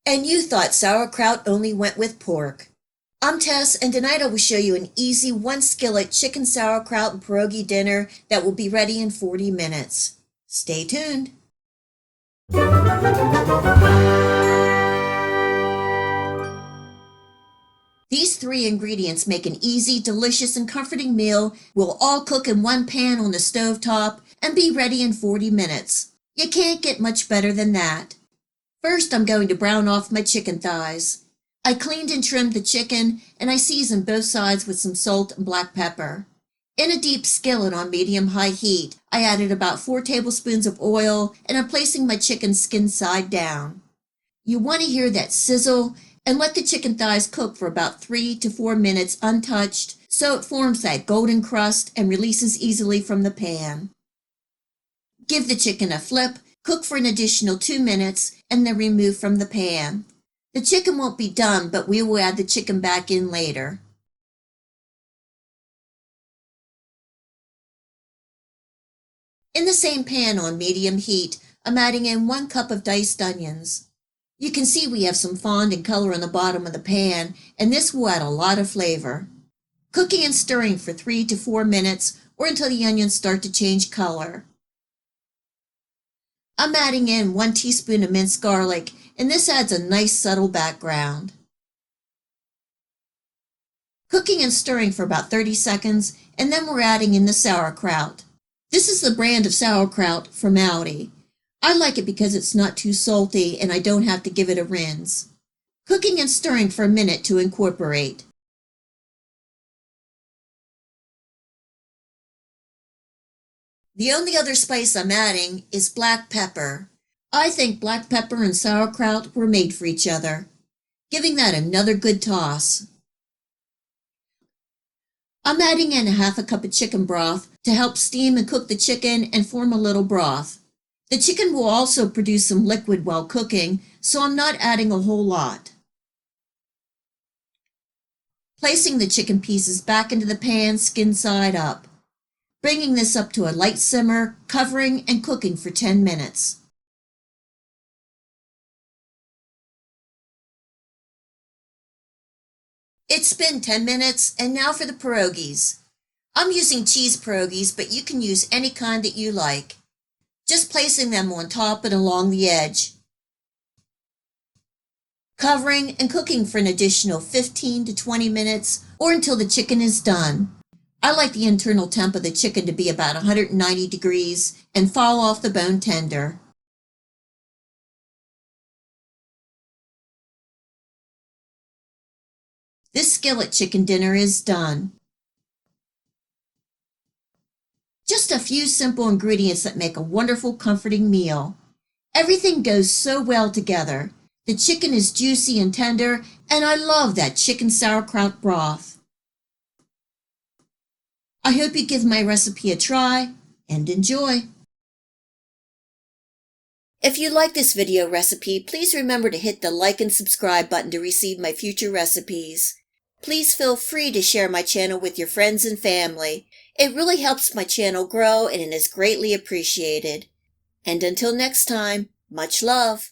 And you thought sauerkraut only went with pork. I'm Tess, and tonight I will show you an easy one-skillet chicken sauerkraut and pierogi dinner that will be ready in 40 minutes. Stay tuned. These three ingredients make an easy, delicious, and comforting meal. We'll all cook in one pan on the stove top and be ready in 40 minutes. You can't get much better than that. First, I'm going to brown off my chicken thighs. I cleaned and trimmed the chicken, and I seasoned both sides with some salt and black pepper. In a deep skillet on medium-high heat, I added about 4 tablespoons of oil, and I'm placing my chicken skin side down. You want to hear that sizzle, and let the chicken thighs cook for about 3 to 4 minutes untouched so it forms that golden crust and releases easily from the pan. Give the chicken a flip, cook for an additional 2 minutes, and then remove from the pan. The chicken won't be done, but we will add the chicken back in later. In the same pan on medium heat, I'm adding in 1 cup of diced onions. You can see we have some fondant color on the bottom of the pan, and this will add a lot of flavor. Cooking and stirring for 3 to 4 minutes or until the onions start to change color. I'm adding in 1 teaspoon of minced garlic, and this adds a nice subtle background. Cooking and stirring for about 30 seconds, and then we're adding in the sauerkraut. This is the brand of sauerkraut from Aldi. I like it because it's not too salty and I don't have to give it a rinse. Cooking and stirring for a minute to incorporate. The only other spice I'm adding is black pepper. I think black pepper and sauerkraut were made for each other. Giving that another good toss. I'm adding in 1/2 cup of chicken broth to help steam and cook the chicken and form a little broth. The chicken will also produce some liquid while cooking, so I'm not adding a whole lot. Placing the chicken pieces back into the pan skin side up. Bringing this up to a light simmer, covering and cooking for 10 minutes. It's been 10 minutes, and now for the pierogis. I'm using cheese pierogis, but you can use any kind that you like. Just placing them on top and along the edge. Covering and cooking for an additional 15 to 20 minutes or until the chicken is done. I like the internal temp of the chicken to be about 190 degrees and fall off the bone tender. This skillet chicken dinner is done. Just a few simple ingredients that make a wonderful, comforting meal. Everything goes so well together. The chicken is juicy and tender, and I love that chicken sauerkraut broth. I hope you give my recipe a try and enjoy. If you like this video recipe, please remember to hit the like and subscribe button to receive my future recipes. Please feel free to share my channel with your friends and family. It really helps my channel grow and it is greatly appreciated. And until next time, much love.